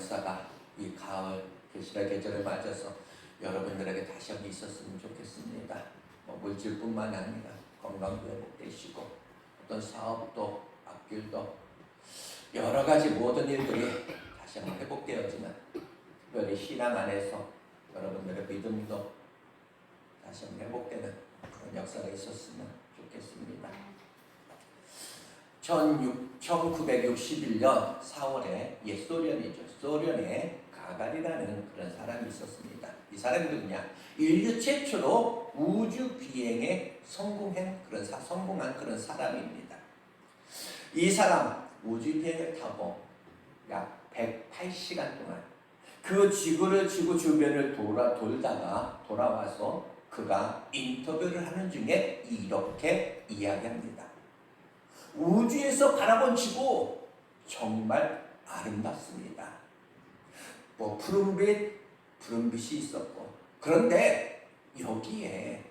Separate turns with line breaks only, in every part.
역사가 이 가을 계시의 계절을 맞아서 여러분들에게 다시 한번 있었으면 좋겠습니다. 물질뿐만 아니라 건강도 회복되시고 어떤 사업도 앞길도 여러 가지 모든 일들이 다시 한번 회복되어지는, 특별히 신앙 안에서 여러분들의 믿음도 다시 한번 회복되는 그런 역사가 있었으면 좋겠습니다. 1961년 4월에 옛 소련이죠. 소련에 가가린이라는 그런 사람이 있었습니다. 이 사람이 누구냐? 인류 최초로 우주 비행에 성공한 그런 사람입니다. 이 사람 우주 비행을 타고 약 108시간 동안 그 지구 주변을 돌다가 돌아와서 그가 인터뷰를 하는 중에 이렇게 이야기합니다. 우주에서 바라본 지구 정말 아름답습니다. 푸른빛이 있었고, 그런데 여기에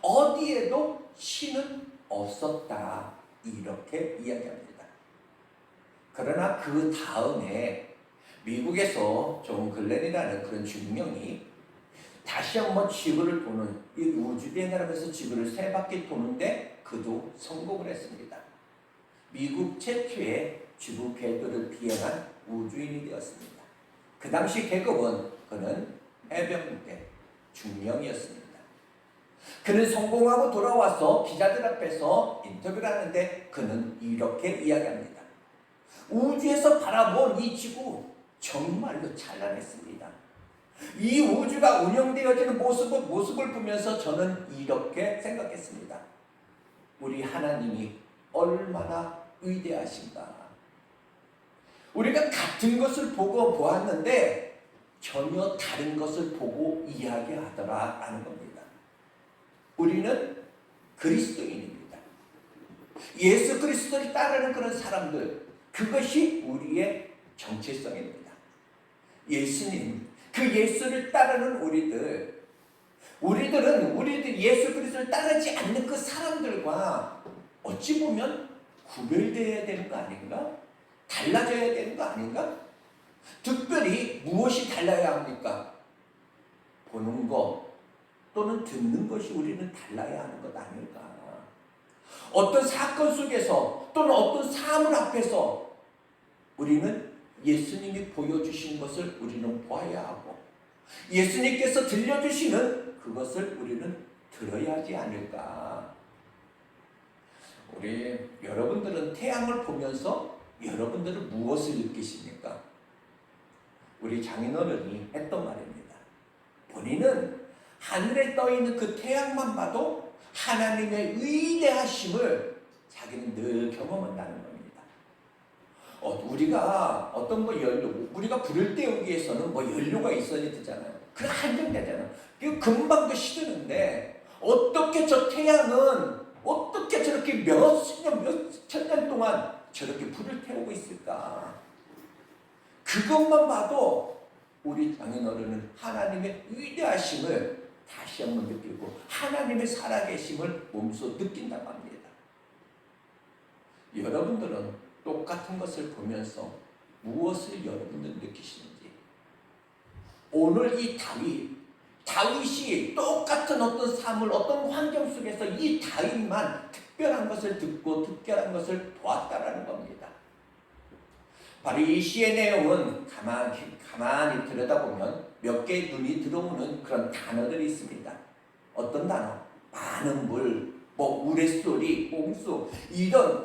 어디에도 신은 없었다, 이렇게 이야기합니다. 그러나 그 다음에 미국에서 존 글렌이라는 그런 중령이 다시 한번 지구를 도는, 이 우주비행을 하면서 지구를 3바퀴 도는데 그도 성공을 했습니다. 미국 최초의 지구 궤도를 비행한 우주인이 되었습니다. 그 당시 계급은 그는 해병대 중령이었습니다. 그는 성공하고 돌아와서 기자들 앞에서 인터뷰를 하는데 그는 이렇게 이야기합니다. 우주에서 바라본 이 지구 정말로 찬란했습니다. 이 우주가 운영되어지는 모습을 보면서 저는 이렇게 생각했습니다. 우리 하나님이 얼마나 위대하신가. 우리가 같은 것을 보고 보았는데 전혀 다른 것을 보고 이야기하더라라는 겁니다. 우리는 그리스도인입니다. 예수 그리스도를 따르는 그런 사람들, 그것이 우리의 정체성입니다. 예수님, 그 예수를 따르는 우리들은 예수 그리스도를 따르지 않는 그 사람들과 어찌 보면 구별되어야 되는 거 아닌가? 달라져야 되는 거 아닌가? 특별히 무엇이 달라야 합니까? 보는 것 또는 듣는 것이 우리는 달라야 하는 것 아닐까? 어떤 사건 속에서 또는 어떤 사물 앞에서 우리는 예수님이 보여주신 것을 우리는 보아야 하고, 예수님께서 들려주시는 그것을 우리는 들어야 하지 않을까? 여러분들은 태양을 보면서 여러분들은 무엇을 느끼십니까? 우리 장인어른이 했던 말입니다. 본인은 하늘에 떠있는 그 태양만 봐도 하나님의 위대하심을 자기는 늘 경험한다는 겁니다. 우리가 우리가 불을 때우기 위해서는 연료가 있어야 되잖아요. 그게 한정되잖아요. 금방 시드는데 어떻게 저 태양은 어떻게 저렇게 몇 천 년 동안 저렇게 불을 태우고 있을까? 그것만 봐도 우리 장인어른은 하나님의 위대하심을 다시 한번 느끼고 하나님의 살아계심을 몸소 느낀다고 합니다. 여러분들은 똑같은 것을 보면서 무엇을 여러분들 느끼시는지, 오늘 이 다윗이 똑같은 어떤 삶을, 어떤 환경 속에서 이 다윗만 특별한 것을 듣고 특별한 것을 보았다라는 겁니다. 바로 이 시의 내용은 가만히 들여다보면 몇 개의 눈이 들어오는 그런 단어들이 있습니다. 어떤 단어? 많은 물, 우레소리, 홍수, 이런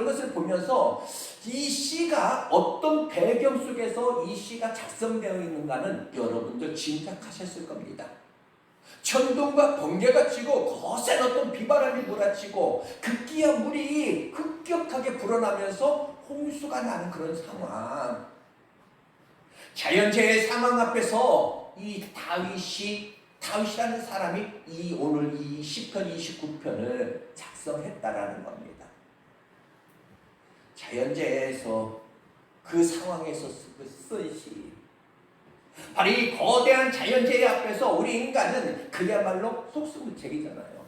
것을 보면서 이 시가 어떤 배경 속에서 이 시가 작성되어 있는가는 여러분들 짐작하셨을 겁니다. 천둥과 번개가 치고 거센 어떤 비바람이 몰아치고 급기야 물이 급격하게 불어나면서 홍수가 나는 그런 상황. 자연재해 상황 앞에서 이 다윗이라는 사람이 오늘 이 시편 29편을 작성했다라는 겁니다. 자연재해에서 그 상황에서 쓴 시. 바로 이 거대한 자연재해 앞에서 우리 인간은 그야말로 속수무책이잖아요.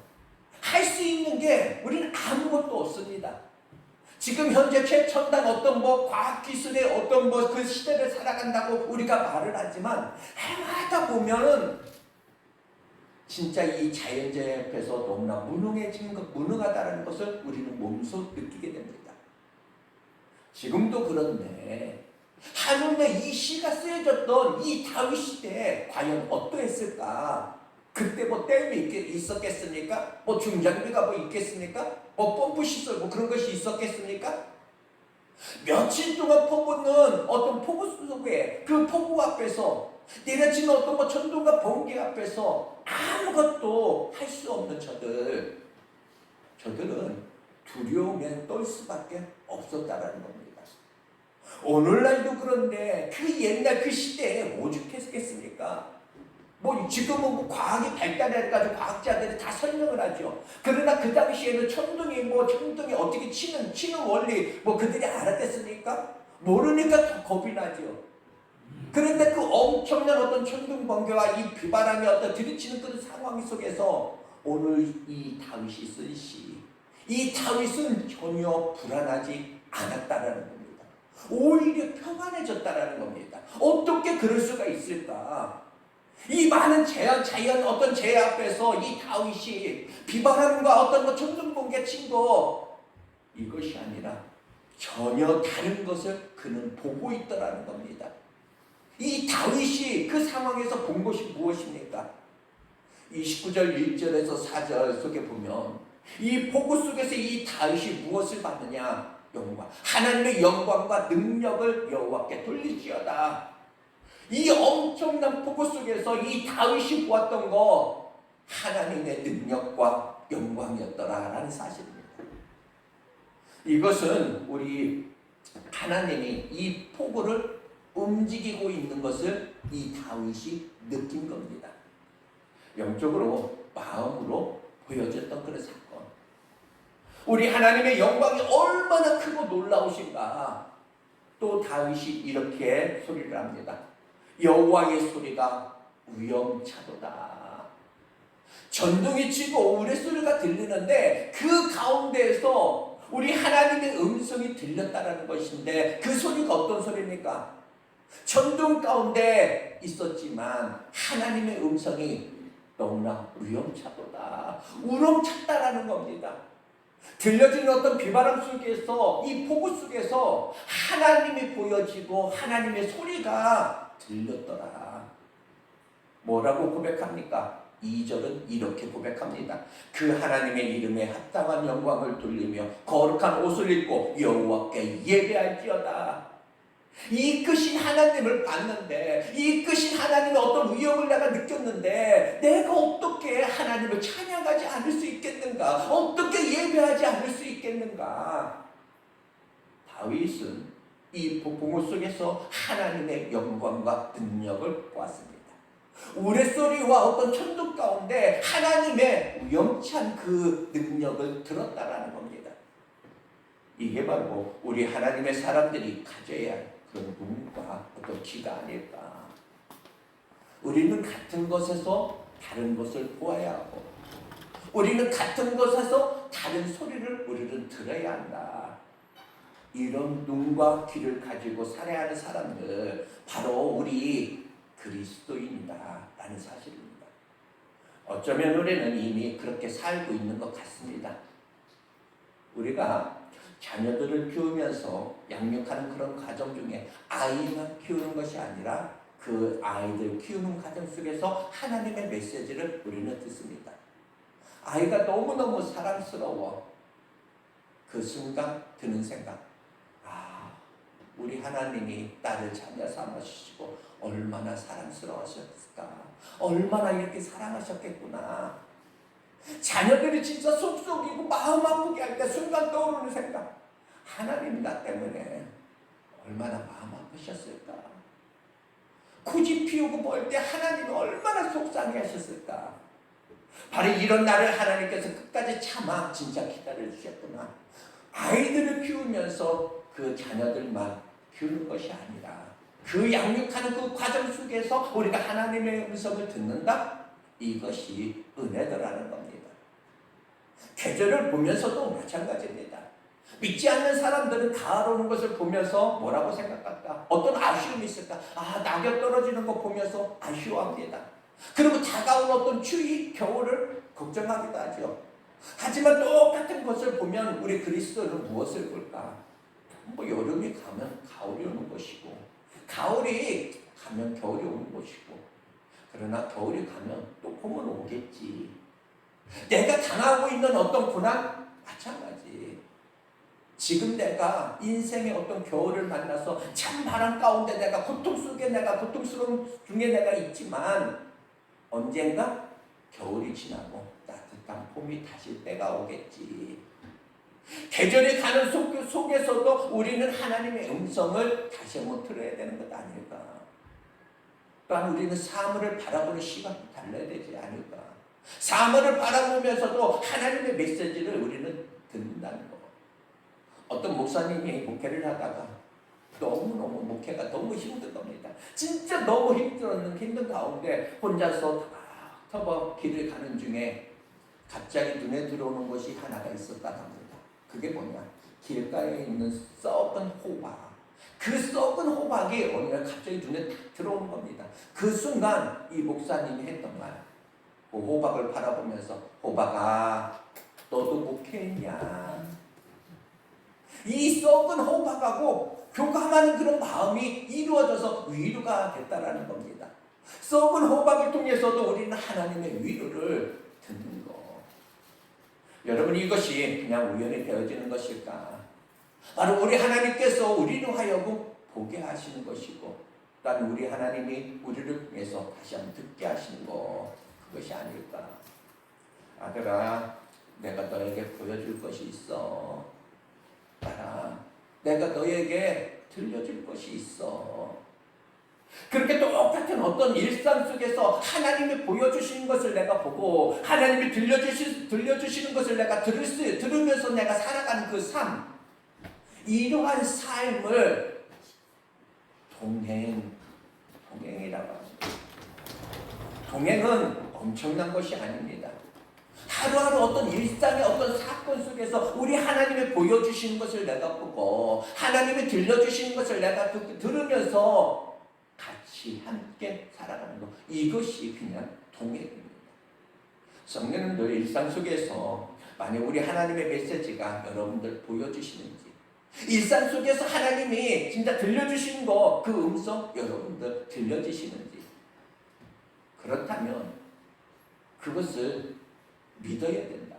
할 수 있는 게 우리는 아무것도 없습니다. 지금 현재 최첨단 어떤 과학기술의 어떤 그 시대를 살아간다고 우리가 말을 하지만 해마다 보면은 진짜 이 자연재해 앞에서 너무나 무능하다는 것을 우리는 몸소 느끼게 됩니다. 지금도 그런데 하물며 이 시가 쓰여졌던 이 다윗 시대에 과연 어떠했을까? 그때 댐이 있었겠습니까? 중장비가 있겠습니까? 펌프 시설 그런 것이 있었겠습니까? 며칠 동안 퍼붓는 어떤 폭우 속에 그 폭우 앞에서 내려지는 어떤 천둥과 번개 앞에서 아무것도 할 수 없는 저들은 두려움에 떨 수밖에 없었다라는 겁니다. 오늘날도 그런데 그 옛날 그 시대에 오죽했겠습니까? 지금은 과학이 발달해가지고 과학자들이 다 설명을 하죠. 그러나 그 당시에는 천둥이 어떻게 치는 원리 그들이 알았겠습니까? 모르니까 더 겁이 나죠. 그런데 그 엄청난 어떤 천둥 번개와 이 비바람이 어떤 들이치는 그 상황 속에서 오늘 이 다윗이 쓴 시, 이 다윗은 전혀 불안하지 않았다라는 겁니다. 오히려 평안해졌다라는 겁니다. 어떻게 그럴 수가 있을까? 이 많은 자연 어떤 재해 앞에서 이 다윗이 비바람과 어떤 천둥 번개 친 거 이것이 아니라 전혀 다른 것을 그는 보고 있더라는 겁니다. 이 다윗이 그 상황에서 본 것이 무엇입니까? 29절 1절에서 4절 속에 보면 이 폭우 속에서 이 다윗이 무엇을 봤느냐? 영광, 하나님의 영광과 능력을 여호와께 돌리지어다. 이 엄청난 폭우 속에서 이 다윗이 보았던 거 하나님의 능력과 영광이었더라라는 사실입니다. 이것은 우리 하나님이 이 폭우를 움직이고 있는 것을 이 다윗이 느낀 겁니다. 영적으로 마음으로 보여졌던 그런 사건. 우리 하나님의 영광이 얼마나 크고 놀라우신가. 또 다윗이 이렇게 소리를 합니다. 여호와의 소리가 위엄차도다. 전둥이 치고 우레소리가 들리는데 그 가운데에서 우리 하나님의 음성이 들렸다라는 것인데 그 소리가 어떤 소리입니까? 천둥 가운데 있었지만 하나님의 음성이 너무나 위엄차도다. 우렁찼다라는 겁니다. 들려지는 어떤 비바람 속에서 이 폭우 속에서 하나님이 보여지고 하나님의 소리가 들렸더라. 뭐라고 고백합니까? 2절은 이렇게 고백합니다. 그 하나님의 이름에 합당한 영광을 돌리며 거룩한 옷을 입고 여호와께 예배할지어다. 이 크신 하나님을 봤는데 이 크신 하나님의 어떤 위엄을 내가 느꼈는데 내가 어떻게 하나님을 찬양하지 않을 수 있겠는가? 어떻게 예배하지 않을 수 있겠는가? 다윗은 이 폭풍우 속에서 하나님의 영광과 능력을 보았습니다. 우레소리와 어떤 천둥 가운데 하나님의 위엄찬 그 능력을 들었다라는 겁니다. 이게 바로 우리 하나님의 사람들이 가져야 할 그런 눈과 어떤 귀가 아닐까. 우리는 같은 것에서 다른 것을 보아야 하고 우리는 같은 것에서 다른 소리를 우리는 들어야 한다. 이런 눈과 귀를 가지고 살아야 하는 사람들 바로 우리 그리스도인이다 라는 사실입니다. 어쩌면 우리는 이미 그렇게 살고 있는 것 같습니다. 우리가 자녀들을 키우면서 양육하는 그런 과정 중에 아이만 키우는 것이 아니라 그 아이들 키우는 과정 속에서 하나님의 메시지를 우리는 듣습니다. 아이가 너무너무 사랑스러워. 그 순간 드는 생각, 우리 하나님이 나를 자녀 삼아주시고 얼마나 사랑스러워하셨을까, 얼마나 이렇게 사랑하셨겠구나. 자녀들이 진짜 속속이고 마음 아프게 할 때 순간 떠오르는 생각, 하나님이 나 때문에 얼마나 마음 아프셨을까. 굳이 피우고 볼 때 하나님이 얼마나 속상해 하셨을까. 바로 이런 나를 하나님께서 끝까지 참아 진짜 기다려주셨구나. 아이들을 키우면서 그 자녀들만 키우는 것이 아니라 그 양육하는 그 과정 속에서 우리가 하나님의 음성을 듣는다? 이것이 은혜더라는 겁니다. 계절을 보면서도 마찬가지입니다. 믿지 않는 사람들은 가을 오는 것을 보면서 뭐라고 생각할까? 어떤 아쉬움이 있을까? 아, 낙엽 떨어지는 거 보면서 아쉬워합니다. 그리고 다가온 어떤 추위, 겨울을 걱정하기도 하죠. 하지만 똑같은 것을 보면 우리 그리스도는 무엇을 볼까? 뭐 여름이 가면 가을이 오는 것이고, 가을이 가면 겨울이 오는 것이고, 그러나 겨울이 가면 또 봄은 오겠지. 내가 당하고 있는 어떤 고난 마찬가지. 지금 내가 인생의 어떤 겨울을 만나서 참 바람 가운데 내가 고통 속에 내가 고통스러운 중에 내가 있지만 언젠가 겨울이 지나고 따뜻한 봄이 다시 때가 오겠지. 계절이 가는 속에서도 우리는 하나님의 음성을 다시 한번 들어야 되는 것 아닐까. 또한 우리는 사물을 바라보는 시각도 달라야 되지 않을까. 사물을 바라보면서도 하나님의 메시지를 우리는 듣는다는 거. 어떤 목사님이 목회를 하다가 너무너무 목회가 너무 힘든 겁니다. 진짜 너무 힘든 가운데 혼자서 터벅터벅 길을 가는 중에 갑자기 눈에 들어오는 것이 하나가 있었다고 합니다. 그게 뭐냐? 길가에 있는 썩은 호박. 그 썩은 호박이 어느 날 갑자기 눈에 딱 들어오는 겁니다. 그 순간 이 목사님이 했던 말, 그 호박을 바라보면서 호박아 너도 목회했냐? 이 썩은 호박하고 교감하는 그런 마음이 이루어져서 위로가 됐다라는 겁니다. 썩은 호박을 통해서도 우리는 하나님의 위로를 듣는 거. 여러분, 이것이 그냥 우연히 되어지는 것일까? 바로 우리 하나님께서 우리로 하여금 보게 하시는 것이고, 또한 우리 하나님이 우리를 통해서 다시 한번 듣게 하시는 것, 그것이 아닐까? 아들아, 내가 너에게 보여줄 것이 있어. 딸아, 내가 너에게 들려줄 것이 있어. 그렇게 똑같은 어떤 일상 속에서 하나님이 보여주시는 것을 내가 보고 하나님이 들려주시는 것을 내가 들으면서 내가 살아가는 그 삶, 이러한 삶을 동행이라고 합니다. 동행은 엄청난 것이 아닙니다. 하루하루 어떤 일상의 어떤 사건 속에서 우리 하나님이 보여주시는 것을 내가 보고 하나님이 들려주시는 것을 내가 들으면서 같이 함께 살아가는 것, 이것이 그냥 동행입니다. 성령은 늘 일상 속에서 만약 우리 하나님의 메시지가 여러분들 보여주시는지, 일상 속에서 하나님이 진짜 들려주시는 거, 그 음성 여러분들 들려주시는지, 그렇다면 그것을 믿어야 된다.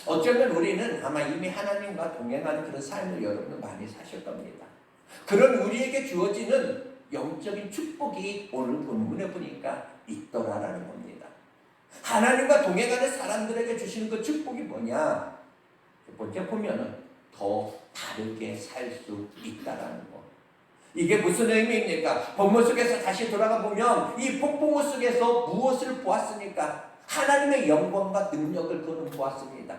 어쩌면 우리는 아마 이미 하나님과 동행하는 그런 삶을 여러분은 많이 사실 겁니다. 그런 우리에게 주어지는 영적인 축복이 오늘 본문에 보니까 있더라라는 겁니다. 하나님과 동행하는 사람들에게 주시는 그 축복이 뭐냐? 첫 번째 보면은 더 다르게 살 수 있다라는 거. 이게 무슨 의미입니까? 본문 속에서 다시 돌아가 보면 이 폭풍우 속에서 무엇을 보았습니까? 하나님의 영광과 능력을 그는 보았습니다.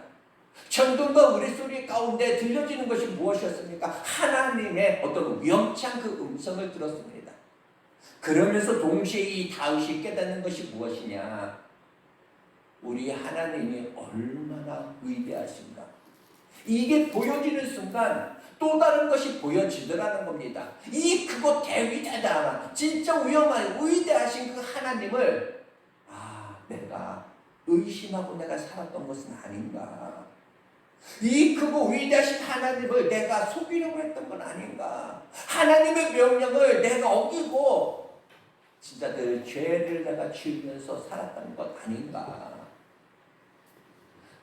천둥과 우리소리 가운데 들려지는 것이 무엇이었습니까? 하나님의 어떤 위험찬 그 음성을 들었습니다. 그러면서 동시에 이 다윗이 깨닫는 것이 무엇이냐? 우리 하나님이 얼마나 위대하신가. 이게 보여지는 순간 또 다른 것이 보여지더라는 겁니다. 이 크고 대위대한 진짜 위대하신 그 하나님을 내가 의심하고 내가 살았던 것은 아닌가. 이 크고 위대하신 하나님을 내가 속이려고 했던 건 아닌가. 하나님의 명령을 내가 어기고 진짜 늘 죄를 내가 지으면서 살았던 것 아닌가.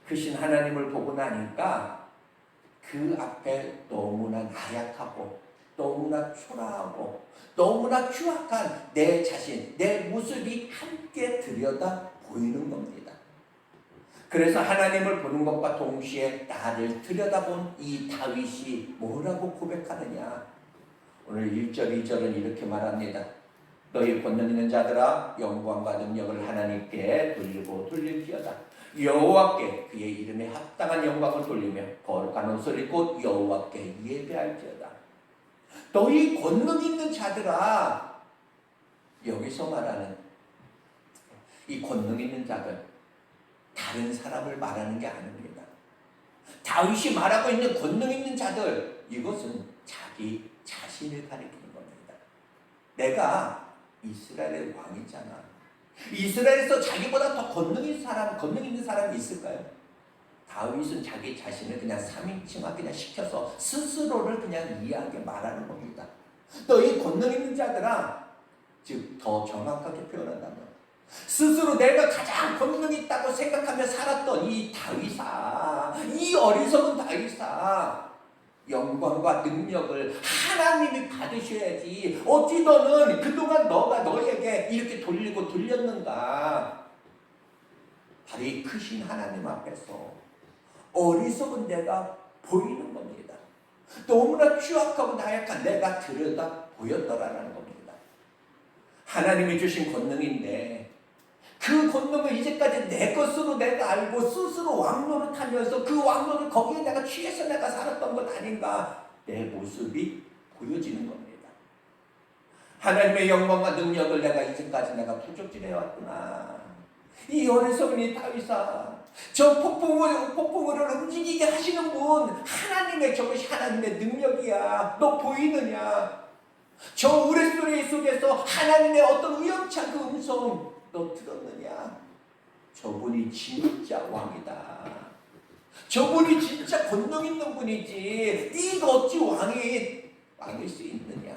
크신 하나님을 보고 나니까 그 앞에 너무나 나약하고 너무나 초라하고 너무나 추악한 내 자신, 내 모습이 함께 들여다 보이는 겁니다. 그래서 하나님을 보는 것과 동시에 나를 들여다본 이 다윗이 뭐라고 고백하느냐? 오늘 1절, 2절은 이렇게 말합니다. 너희 권능 있는 자들아, 영광과 능력을 하나님께 돌릴지어다. 여호와께 그의 이름에 합당한 영광을 돌리며 거룩한 옷을 입고 여호와께 예배할지어다. 너희 권능 있는 자들아, 여기서 말하는 이 권능 있는 자들, 다른 사람을 말하는 게 아닙니다. 다윗이 말하고 있는 권능 있는 자들, 이것은 자기 자신을 가리키는 겁니다. 내가 이스라엘의 왕이잖아. 이스라엘에서 자기보다 더 권능 있는 사람이 있을까요? 다윗은 자기 자신을 그냥 3인칭화 그냥 시켜서 스스로를 그냥 이해하게 말하는 겁니다. 너희 권능 있는 자들아, 즉 더 정확하게 표현한다면 스스로 내가 가장 권능 있다고 생각하며 살았던 이 다윗아, 이 어리석은 다윗아, 영광과 능력을 하나님이 받으셔야지. 어찌 너는 그동안 너가 너에게 이렇게 돌리고 돌렸는가? 바로 이 크신 하나님 앞에서 어리석은 내가 보이는 겁니다. 너무나 추악하고 나약한 내가 들여다 보였더라라는 겁니다. 하나님이 주신 권능인데 그 권능을 이제까지 내 것으로 내가 알고 스스로 왕노릇하면서 그 왕노릇 거기에 내가 취해서 내가 살았던 것 아닌가, 내 모습이 보여지는 겁니다. 하나님의 영광과 능력을 내가 이제까지 내가 부족질해왔구나. 이 어리석은 이 다윗아, 저 폭풍우를 움직이게 하시는 분, 하나님의, 저것이 하나님의 능력이야. 너 보이느냐? 저 우레소리 속에서 하나님의 어떤 우연찮은 그 음성 너 들었느냐? 저분이 진짜 왕이다. 저분이 진짜 권능 있는 분이지. 네가 어찌 왕일 수 있느냐?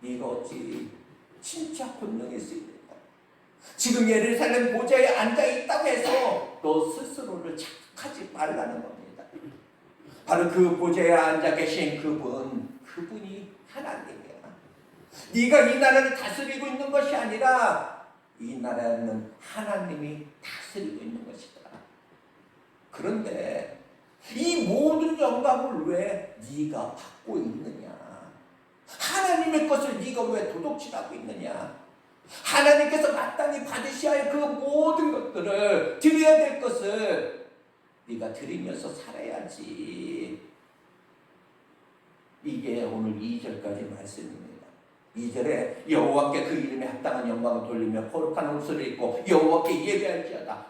네가 어찌 진짜 권능일 수 있느냐? 지금 예루살렘 보좌에 앉아 있다고 해서 너 스스로를 착각하지 말라는 겁니다. 바로 그 보좌에 앉아 계신 그분이 하나님이야. 네가 이 나라를 다스리고 있는 것이 아니라 이 나라는 하나님이 다스리고 있는 것이다. 그런데 이 모든 영광을 왜 네가 받고 있느냐? 하나님의 것을 네가 왜 도둑질하고 있느냐? 하나님께서 마땅히 받으셔야 할 그 모든 것들을, 드려야 될 것을 네가 드리면서 살아야지. 이게 오늘 2절까지 말씀입니다. 2절에 여호와께 그 이름에 합당한 영광을 돌리며 거룩한 옷을 입고 여호와께 예배할지어다.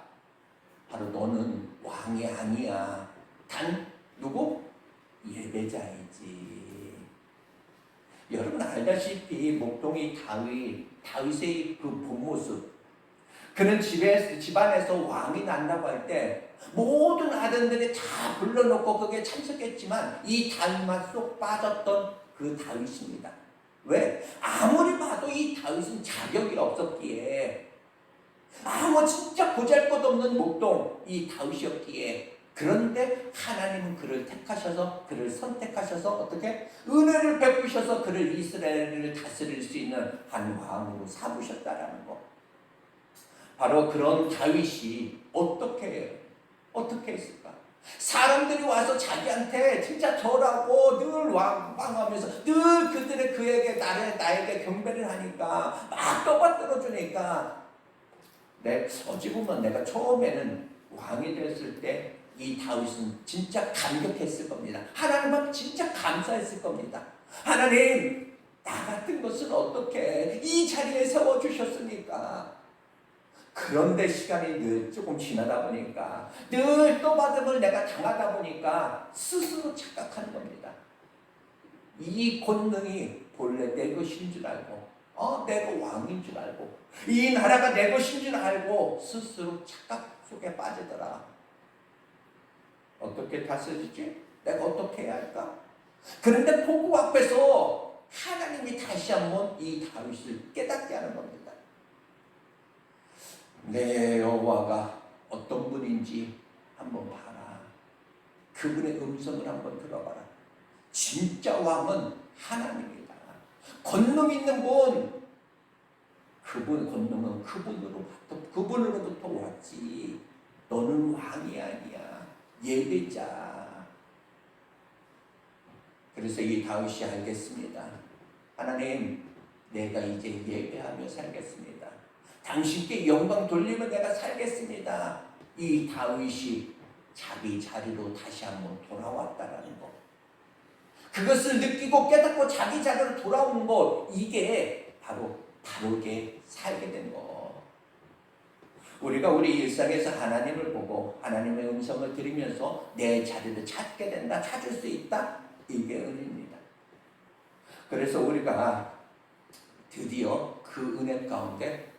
바로 너는 왕이 아니야. 단 누구? 예배자이지. 여러분 알다시피 목동이 다윗의 그 본 모습, 그는 집안에서 왕이 난다고 할 때 모든 아들들이 다 불러놓고 거기에 참석했지만 이 다윗만 쏙 빠졌던 그 다윗입니다. 왜? 아무리 봐도 이 다윗은 자격이 없었기에, 진짜 보잘것없는 목동 이 다윗이었기에, 그런데 하나님은 그를 택하셔서, 그를 선택하셔서 어떻게? 은혜를 베푸셔서 그를 이스라엘을 다스릴 수 있는 한 왕으로 삼으셨다라는 거. 바로 그런 다윗이 어떻게 했을까? 사람들이 와서 자기한테 진짜 절하고 늘 왕하면서 늘 그에게 나에게 경배를 하니까 막 떠받들어 주니까, 어찌 보면 내가 처음에는 왕이 됐을 때 이 다윗은 진짜 감격했을 겁니다. 하나님 앞에 진짜 감사했을 겁니다. 하나님, 나 같은 것은 어떻게 이 자리에 세워주셨습니까? 그런데 시간이 늘 조금 지나다 보니까, 늘 떠받음을 내가 당하다 보니까 스스로 착각하는 겁니다. 이 권능이 본래 내 것인 줄 알고, 내가 왕인 줄 알고, 이 나라가 내 것인 줄 알고 스스로 착각 속에 빠지더라. 어떻게 다스리지? 내가 어떻게 해야 할까? 그런데 폭우 앞에서 하나님이 다시 한번 이 다윗을 깨닫게 하는 겁니다. 내 여호와가 어떤 분인지 한번 봐라. 그분의 음성을 한번 들어봐라. 진짜 왕은 하나님이다. 권능 있는 분, 그분 권능은 그분으로부터 왔지. 너는 왕이 아니야. 예배자. 그래서 이 다윗이 알겠습니다. 하나님, 내가 이제 예배하며 살겠습니다. 당신께 영광 돌리며 내가 살겠습니다. 이 다윗이 자기 자리로 다시 한번 돌아왔다라는 것, 그것을 느끼고 깨닫고 자기 자리로 돌아오는 것, 이게 바로 바르게 살게 된 것. 우리가 우리 일상에서 하나님을 보고 하나님의 음성을 들으면서 내 자리를 찾게 된다, 찾을 수 있다. 이게 은혜입니다. 그래서 우리가 드디어 그 은혜 가운데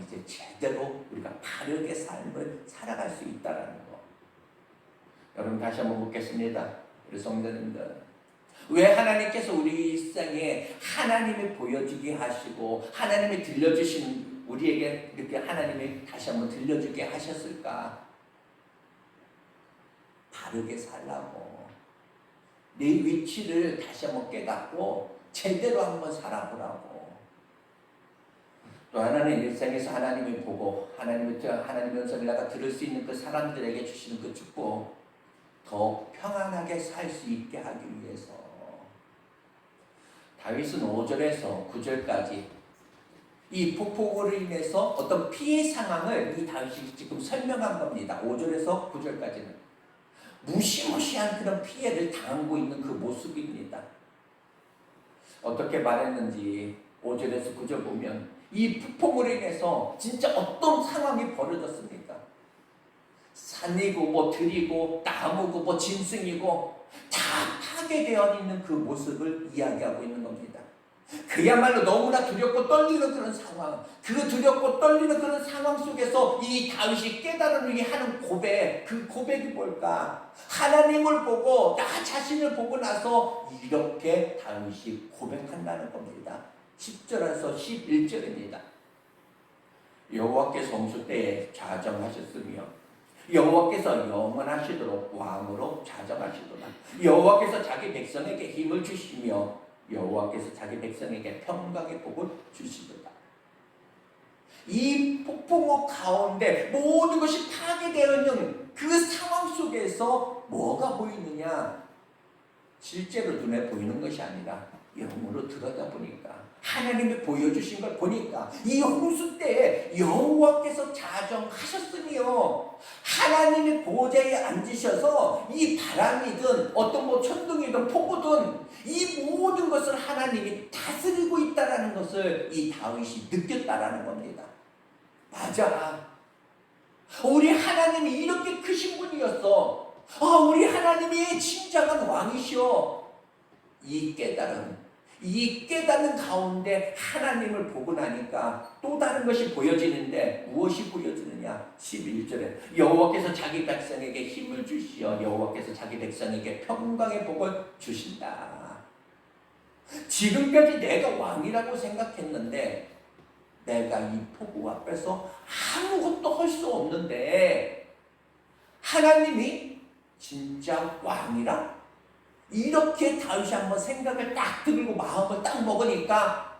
이제 제대로 우리가 바르게 삶을 살아갈 수 있다라는 거. 여러분 다시 한번 묻겠습니다. 우리 성도님들, 왜 하나님께서 우리 일상에 하나님이 보여주게 하시고 하나님이 들려주신 우리에게 이렇게 하나님이 다시 한번 들려주게 하셨을까? 바르게 살라고, 내 위치를 다시 한번 깨닫고 제대로 한번 살아보라고. 또 하나는 일상에서 하나님을 보고 하나님의 음성을 내가 들을 수 있는 그 사람들에게 주시는 그 축복, 더 평안하게 살 수 있게 하기 위해서 다윗은 5절에서 9절까지 이 폭풍으로 인해서 어떤 피해 상황을 이 다윗이 지금 설명한 겁니다. 5절에서 9절까지는 무시무시한 그런 피해를 당하고 있는 그 모습입니다. 어떻게 말했는지 5절에서 9절 보면 이 폭풍으로 인해서 진짜 어떤 상황이 벌어졌습니까? 산이고 뭐 들이고 나무고 뭐 짐승이고 다 파괴되어 있는 그 모습을 이야기하고 있는 겁니다. 그야말로 너무나 두렵고 떨리는 그런 상황, 그 두렵고 떨리는 그런 상황 속에서 이 다윗이 깨달음을 하는 고백, 그 고백이 뭘까? 하나님을 보고 나 자신을 보고 나서 이렇게 다윗이 고백한다는 겁니다. 10절에서 11절입니다. 여호와께서 홍수 때에 좌정하셨으며 여호와께서 영원하시도록 왕으로 좌정하시도다. 여호와께서 자기 백성에게 힘을 주시며 여호와께서 자기 백성에게 평강의 복을 주시도다. 이 폭풍우 가운데 모든 것이 파괴되어 있는 그 상황 속에서 뭐가 보이느냐? 실제로 눈에 보이는 것이 아니라 영으로 들여다보니까, 하나님이 보여주신 걸 보니까 이 홍수 때에 여호와께서 자정하셨으며 하나님이 보좌에 앉으셔서 이 바람이든 어떤 뭐 천둥이든 폭우든 이 모든 것을 하나님이 다스리고 있다라는 것을 이 다윗이 느꼈다라는 겁니다. 맞아, 우리 하나님이 이렇게 크신 분이었어. 우리 하나님이 진정한 왕이시오. 이 깨달은 가운데 하나님을 보고 나니까 또 다른 것이 보여지는데, 무엇이 보여지느냐? 11절에 여호와께서 자기 백성에게 힘을 주시어 여호와께서 자기 백성에게 평강의 복을 주신다. 지금까지 내가 왕이라고 생각했는데 내가 이 폭우 앞에서 아무것도 할 수 없는데 하나님이 진짜 왕이라? 이렇게 다윗이 한번 생각을 딱 들고 마음을 딱 먹으니까,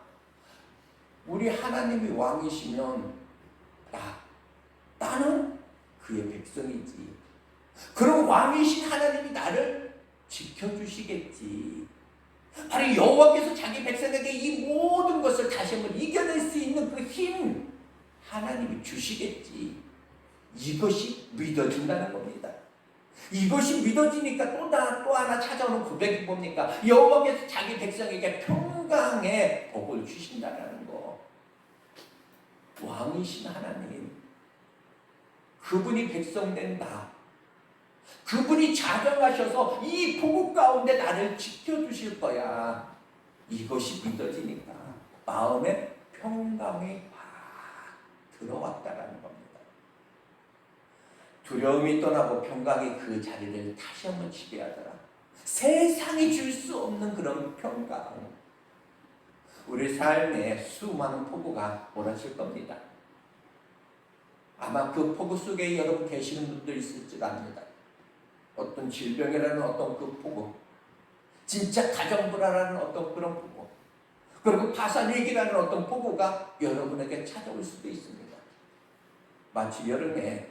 우리 하나님이 왕이시면 나는 그의 백성이지. 그럼 왕이신 하나님이 나를 지켜주시겠지. 바로 여호와께서 자기 백성에게 이 모든 것을 다시 한번 이겨낼 수 있는 그 힘, 하나님이 주시겠지. 이것이 믿어진다는 겁니다. 이것이 믿어지니까 또 하나 찾아오는 고백이 뭡니까? 여호와께서 자기 백성에게 평강의 복을 주신다는 거. 왕이신 하나님, 그분이 백성된 나, 그분이 자정하셔서 이 폭우 가운데 나를 지켜주실 거야. 이것이 믿어지니까 마음에 평강이 확 들어왔다라는 겁니다. 두려움이 떠나고 평강이 그 자리를 다시 한번 지배하더라. 세상이 줄 수 없는 그런 평강. 우리 삶에 수많은 폭우가 몰아칠 겁니다. 아마 그 폭우 속에 여러분 계시는 분들 있을지 압니다. 어떤 질병이라는 어떤 그 폭우, 진짜 가정불화라는 어떤 그런 폭우, 그리고 파산위기라는 어떤 폭우가 여러분에게 찾아올 수도 있습니다. 마치 여름에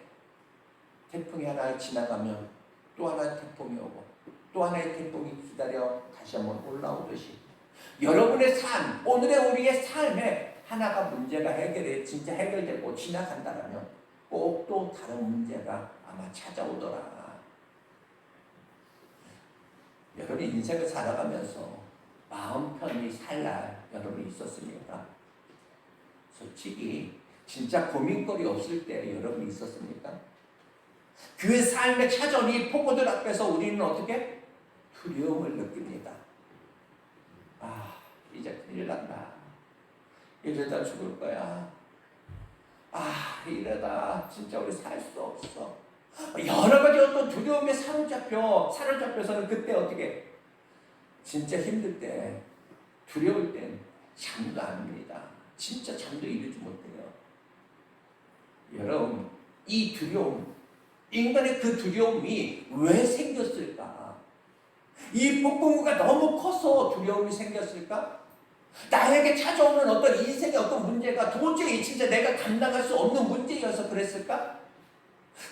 태풍이 하나 지나가면 또 하나의 태풍이 오고 또 하나의 태풍이 기다려 다시 한번 올라오듯이, 여러분의 삶, 오늘의 우리의 삶에 하나가 문제가 진짜 해결되고 지나간다면 꼭 또 다른 문제가 아마 찾아오더라. 여러분 인생을 살아가면서 마음 편히 살 날 여러분이 있었습니까? 솔직히 진짜 고민거리 없을 때 여러분 있었습니까? 그 삶의 차전이 폭우들 앞에서 우리는 어떻게? 두려움을 느낍니다. 아, 이제 큰일 난다. 이러다 죽을 거야. 아, 이러다 진짜 우리 살 수 없어. 여러 가지 어떤 두려움에 사로잡혀서는 그때 어떻게? 진짜 힘들 때, 두려울 땐 잠도 안 옵니다. 진짜 잠도 이루지 못해요. 여러분, 이 두려움, 인간의 그 두려움이 왜 생겼을까? 이 폭풍우가 너무 커서 두려움이 생겼을까? 나에게 찾아오는 어떤 인생의 어떤 문제가 도저히 진짜 내가 감당할 수 없는 문제여서 그랬을까?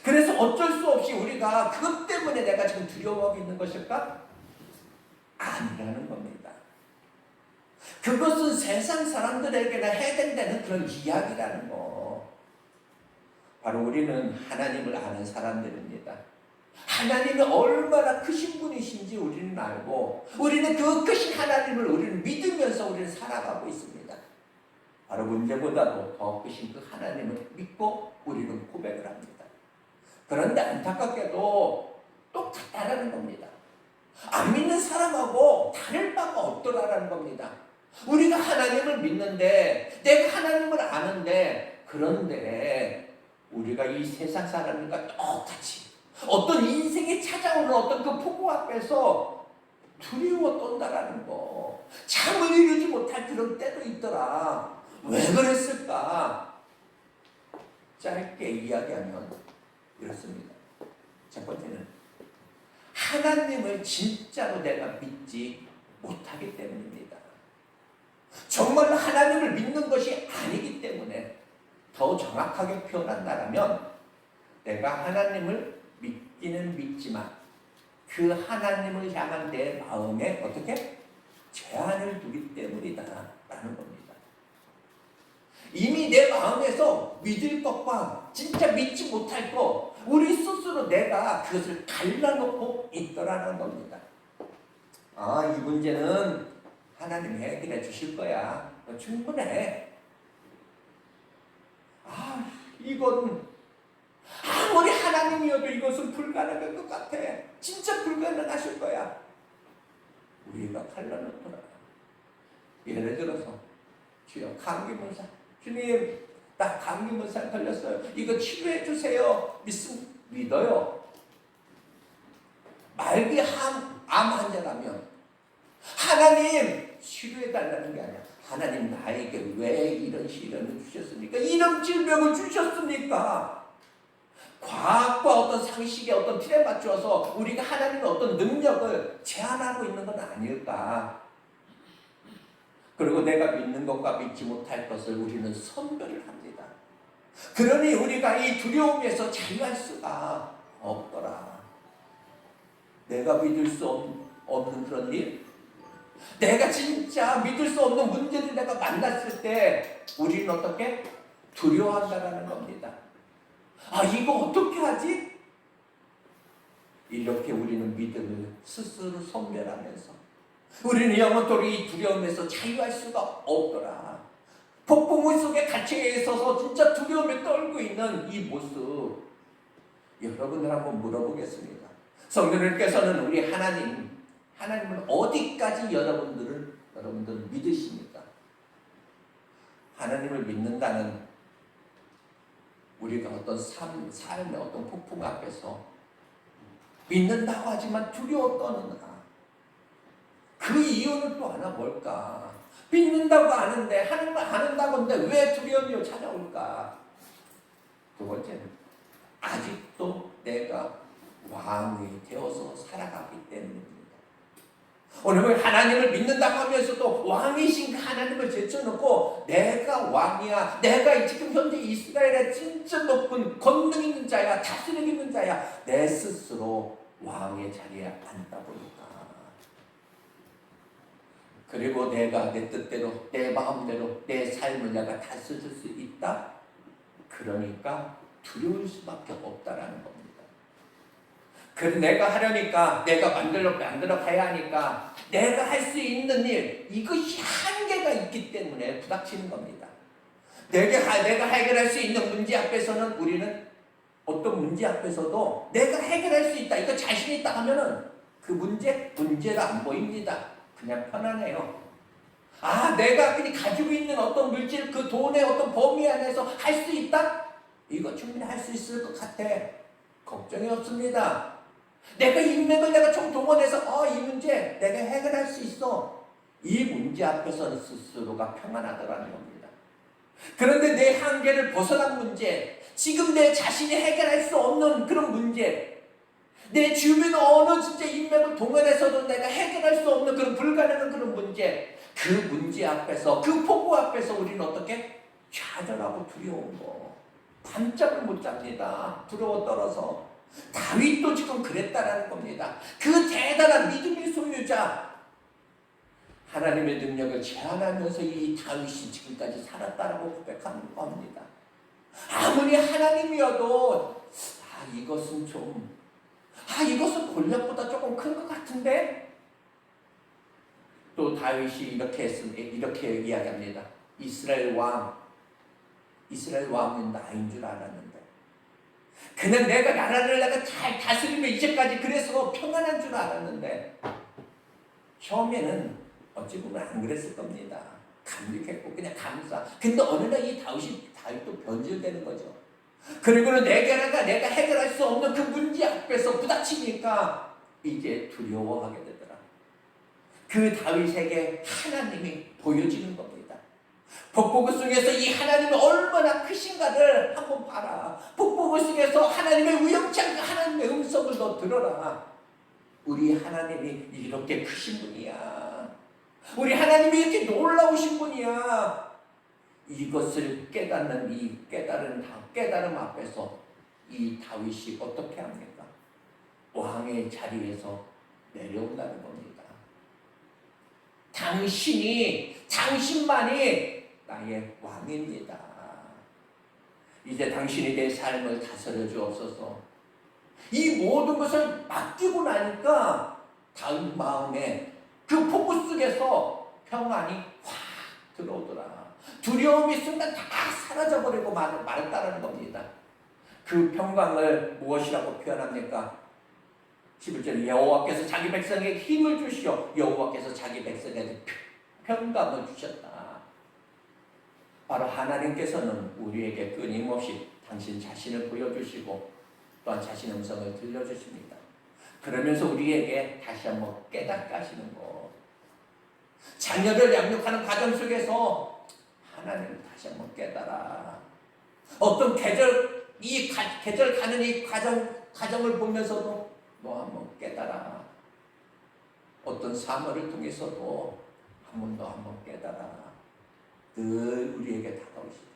그래서 어쩔 수 없이 우리가 그것 때문에 내가 지금 두려워하고 있는 것일까? 아니라는 겁니다. 그것은 세상 사람들에게나 해당되는 그런 이야기라는 거. 바로 우리는 하나님을 아는 사람들입니다. 하나님이 얼마나 크신 분이신지 우리는 알고 우리는 그 크신 하나님을 우리는 믿으면서 우리는 살아가고 있습니다. 바로 문제보다도 더 크신 그 하나님을 믿고 우리는 고백을 합니다. 그런데 안타깝게도 똑같다라는 겁니다. 안 믿는 사람하고 다를 바가 없더라라는 겁니다. 우리가 하나님을 믿는데 내가 하나님을 아는데 그런데 우리가 이 세상 사람들과 똑같이 어떤 인생에 찾아오는 어떤 그 폭우 앞에서 두려워 떤다라는 거. 잠을 이루지 못할 그런 때도 있더라. 왜 그랬을까? 짧게 이야기하면 이렇습니다. 첫 번째는 하나님을 진짜로 내가 믿지 못하기 때문입니다. 정말로 하나님을 믿는 것이 아니기 때문에 더 정확하게 표현한다면 내가 하나님을 믿기는 믿지만 그 하나님을 향한 내 마음에 어떻게? 제한을 두기 때문이다 라는 겁니다. 이미 내 마음에서 믿을 것과 진짜 믿지 못할 것 우리 스스로 내가 그것을 갈라놓고 있더라는 겁니다. 아, 이 문제는 하나님이 해결해 주실 거야. 충분해. 아, 이건 아무리 하나님이어도 이것은 불가능할 것 같아. 진짜 불가능하실 거야. 우리가 갈라놓더라. 예를 들어서 주여 감기문사, 주님 나 감기문사 걸렸어요. 이거 치료해 주세요. 믿어요. 말기 암 환자라면 하나님 치료해 달라는 게 아니야. 하나님 나에게 왜 이런 시련을 주셨습니까? 이런 질병을 주셨습니까? 과학과 어떤 상식의 어떤 틀에 맞추어서 우리가 하나님의 어떤 능력을 제한하고 있는 건 아닐까? 그리고 내가 믿는 것과 믿지 못할 것을 우리는 선별을 합니다. 그러니 우리가 이 두려움에서 자유할 수가 없더라. 내가 믿을 수 없는 그런 일, 내가 진짜 믿을 수 없는 문제를 내가 만났을 때 우리는 어떻게? 두려워한다는 겁니다. 아, 이거 어떻게 하지? 이렇게 우리는 믿음을 스스로 선별하면서 우리는 영원토록 이 두려움에서 자유할 수가 없더라. 폭풍우 속에 갇혀 있어서 진짜 두려움에 떨고 있는 이 모습 여러분들 한번 물어보겠습니다. 성도님께서는 우리 하나님은 어디까지 여러분들을 믿으십니까? 하나님을 믿는다는 우리가 어떤 삶의 어떤 폭풍 앞에서 믿는다고 하지만 두려워 떠는가? 그 이유는 또 하나 뭘까? 믿는다고 아는데 하나님을 아는다고 하는데 왜 두려움이 찾아올까? 두 번째는 아직도 내가 왕이 되어서 살아가기 때문입니다. 오늘 하나님을 믿는다고 하면서도 왕이신 그 하나님을 제쳐놓고 내가 왕이야, 내가 지금 현재 이스라엘의 진짜 높은 권능 있는 자야, 다스림 있는 자야, 내 스스로 왕의 자리에 앉다 보니까 그리고 내가 내 뜻대로 내 마음대로 내 삶을 내가 다스릴 수 있다? 그러니까 두려울 수밖에 없다라는 겁니다. 그래서 내가 하려니까 내가 만들어 가야 하니까 내가 할 수 있는 일 이것이 한계가 있기 때문에 부닥치는 겁니다. 내가 해결할 수 있는 문제 앞에서는 우리는 어떤 문제 앞에서도 내가 해결할 수 있다, 이거 자신 있다 하면은 그 문제가 안 보입니다. 그냥 편안해요. 내가 그냥 가지고 있는 어떤 물질, 그 돈의 어떤 범위 안에서 할 수 있다? 이거 충분히 할 수 있을 것 같아. 걱정이 없습니다. 내가 인맥을 내가 총 동원해서 이 문제 내가 해결할 수 있어. 이 문제 앞에서는 스스로가 평안하더라는 겁니다. 그런데 내 한계를 벗어난 문제, 지금 내 자신이 해결할 수 없는 그런 문제, 내 주변 어느 진짜 인맥을 동원해서도 내가 해결할 수 없는 그런 불가능한 그런 문제, 그 문제 앞에서, 그 폭우 앞에서 우리는 어떻게? 좌절하고 두려운 거. 밤잠을 못 잡니다. 두려워 떨어서. 다윗도 지금 그랬다라는 겁니다. 그 대단한 믿음의 소유자, 하나님의 능력을 제한하면서 이 다윗이 지금까지 살았다라고 고백하는 겁니다. 아무리 하나님이어도 이것은 골리앗보다 조금 큰 것 같은데? 또 다윗이 이렇게 이야기합니다. 이스라엘 왕은 나인 줄 알았는데, 그냥 나라를 잘 다스리며 이제까지 그래서 평안한 줄 알았는데, 처음에는 어찌 보면 안 그랬을 겁니다. 감격했고 그냥 감사. 근데 어느 날 이 다윗도 변질되는 거죠. 그리고는 내가 해결할 수 없는 그 문제 앞에서 부닥치니까 이제 두려워하게 되더라. 그 다윗에게 하나님이 보여지는 겁니다. 북복을 속에서 이 하나님이 얼마나 크신가를 한번 봐라. 북복을 속에서 하나님의 우연치 않게 하나님의 음성을 너 들어라. 우리 하나님이 이렇게 크신 분이야. 우리 하나님이 이렇게 놀라우신 분이야. 이것을 깨닫는 이 깨달음 앞에서 이 다윗이 어떻게 합니까? 왕의 자리에서 내려온다는 겁니다. 당신만이 나의 왕입니다. 이제 당신이 내 삶을 다스려 주옵소서. 이 모든 것을 맡기고 나니까 다윗 마음에 그 폭우 속에서 평안이 확 들어오더라. 두려움이 순간 다 사라져버리고 말았다는 겁니다. 그 평강을 무엇이라고 표현합니까? 11절, 여호와께서 자기 백성에게 힘을 주시어 여호와께서 자기 백성에게 평강을 주셨다. 바로 하나님께서는 우리에게 끊임없이 당신 자신을 보여주시고 또한 자신의 음성을 들려주십니다. 그러면서 우리에게 다시 한번 깨닫게 하시는 것. 자녀를 양육하는 과정 속에서 하나님을 다시 한번 깨달아. 어떤 계절 가는 이 과정을 보면서도 너 한번 깨달아. 어떤 사물을 통해서도 한번 깨달아. 늘 우리에게 다가오시다.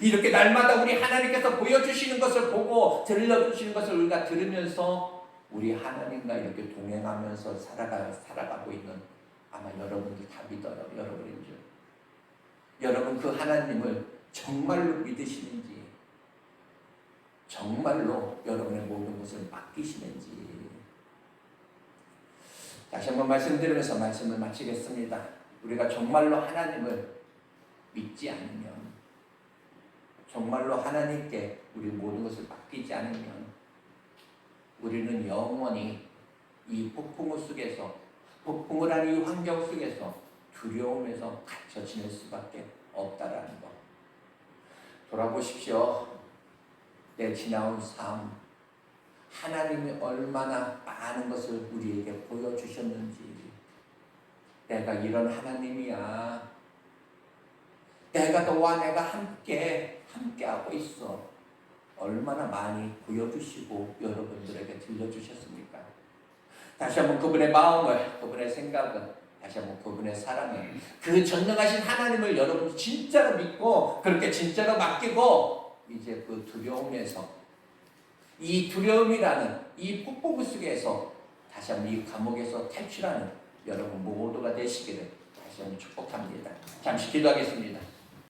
이렇게 날마다 우리 하나님께서 보여주시는 것을 보고 들려주시는 것을 우리가 들으면서 우리 하나님과 이렇게 동행하면서 살아가고 있는 아마 여러분들 다 믿어요. 여러분인 줄. 여러분 그 하나님을 정말로 믿으시는지, 정말로 여러분의 모든 것을 맡기시는지. 다시 한번 말씀드리면서 말씀을 마치겠습니다. 우리가 정말로 하나님을 믿지 않으면, 정말로 하나님께 우리 모든 것을 맡기지 않으면 우리는 영원히 이 폭풍 속에서, 폭풍을 하는 이 환경 속에서 두려움에서 갇혀 지낼 수밖에 없다라는 것. 돌아보십시오. 내 지나온 삶, 하나님이 얼마나 많은 것을 우리에게 보여주셨는지. 내가 이런 하나님이야. 내가 너와 내가 함께하고 있어. 얼마나 많이 보여주시고 여러분들에게 들려주셨습니까? 다시 한번 그분의 마음을, 그분의 생각을, 다시 한번 그분의 사랑을, 그 전능하신 하나님을 여러분 진짜로 믿고 그렇게 진짜로 맡기고 이제 그 두려움에서, 이 두려움이라는 이 폭풍 속에서 다시 한번 이 감옥에서 탈출하는 여러분 모두가 되시기를 다시 한번 축복합니다. 잠시 기도하겠습니다.